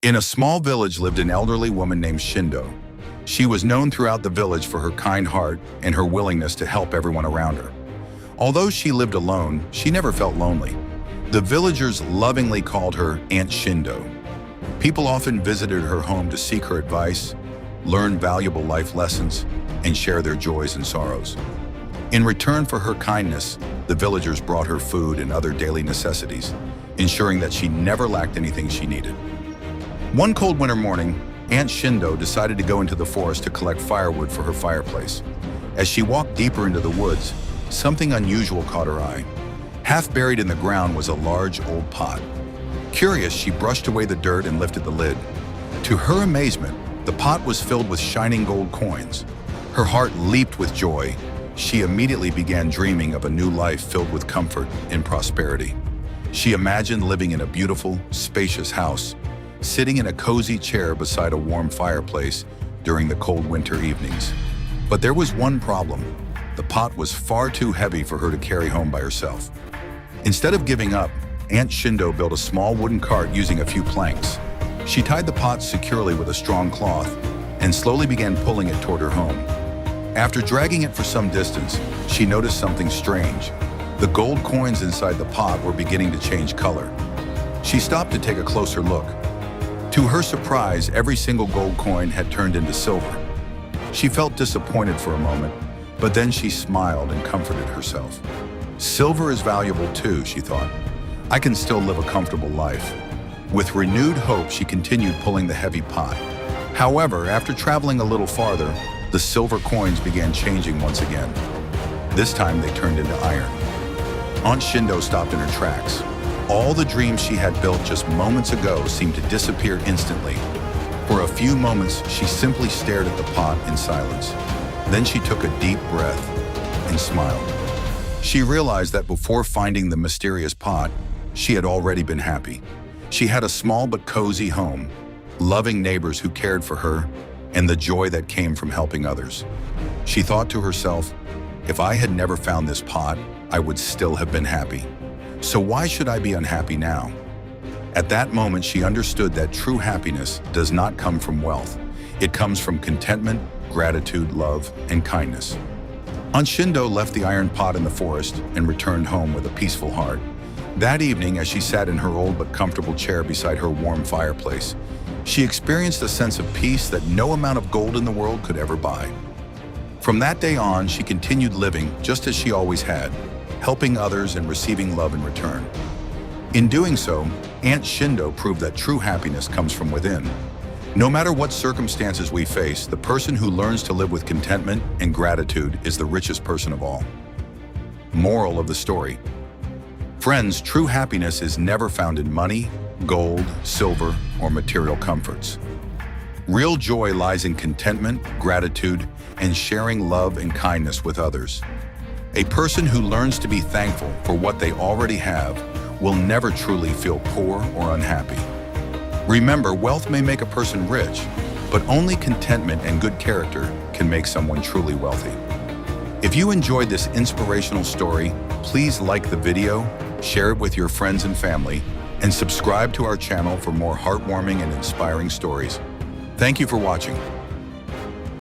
In a small village lived an elderly woman named Shindo. She was known throughout the village for her kind heart and her willingness to help everyone around her. Although she lived alone, she never felt lonely. The villagers lovingly called her Aunt Shindo. People often visited her home to seek her advice, learn valuable life lessons, and share their joys and sorrows. In return for her kindness, the villagers brought her food and other daily necessities, ensuring that she never lacked anything she needed. One cold winter morning, Aunt Shindo decided to go into the forest to collect firewood for her fireplace. As she walked deeper into the woods, something unusual caught her eye. Half buried in the ground was a large old pot. Curious, she brushed away the dirt and lifted the lid. To her amazement, the pot was filled with shining gold coins. Her heart leaped with joy. She immediately began dreaming of a new life filled with comfort and prosperity. She imagined living in a beautiful, spacious house, sitting in a cozy chair beside a warm fireplace during the cold winter evenings. But there was one problem. The pot was far too heavy for her to carry home by herself. Instead of giving up, Aunt Shindo built a small wooden cart using a few planks. She tied the pot securely with a strong cloth and slowly began pulling it toward her home. After dragging it for some distance, she noticed something strange. The gold coins inside the pot were beginning to change color. She stopped to take a closer look. To her surprise, every single gold coin had turned into silver. She felt disappointed for a moment, but then she smiled and comforted herself. Silver is valuable too, she thought. I can still live a comfortable life. With renewed hope, she continued pulling the heavy pot. However, after traveling a little farther, the silver coins began changing once again. This time they turned into iron. Aunt Shindo stopped in her tracks. All the dreams she had built just moments ago seemed to disappear instantly. For a few moments, she simply stared at the pot in silence. Then she took a deep breath and smiled. She realized that before finding the mysterious pot, she had already been happy. She had a small but cozy home, loving neighbors who cared for her, and the joy that came from helping others. She thought to herself, if I had never found this pot, I would still have been happy. So why should I be unhappy now? At that moment, she understood that true happiness does not come from wealth. It comes from contentment, gratitude, love, and kindness. Aunt Shindo left the iron pot in the forest and returned home with a peaceful heart. That evening, as she sat in her old but comfortable chair beside her warm fireplace, she experienced a sense of peace that no amount of gold in the world could ever buy. From that day on, she continued living just as she always had, helping others and receiving love in return. In doing so, Aunt Shindo proved that true happiness comes from within. No matter what circumstances we face, the person who learns to live with contentment and gratitude is the richest person of all. Moral of the story: friends, true happiness is never found in money, gold, silver, or material comforts. Real joy lies in contentment, gratitude, and sharing love and kindness with others. A person who learns to be thankful for what they already have will never truly feel poor or unhappy. Remember, wealth may make a person rich, but only contentment and good character can make someone truly wealthy. If you enjoyed this inspirational story, please like the video, share it with your friends and family, and subscribe to our channel for more heartwarming and inspiring stories. Thank you for watching.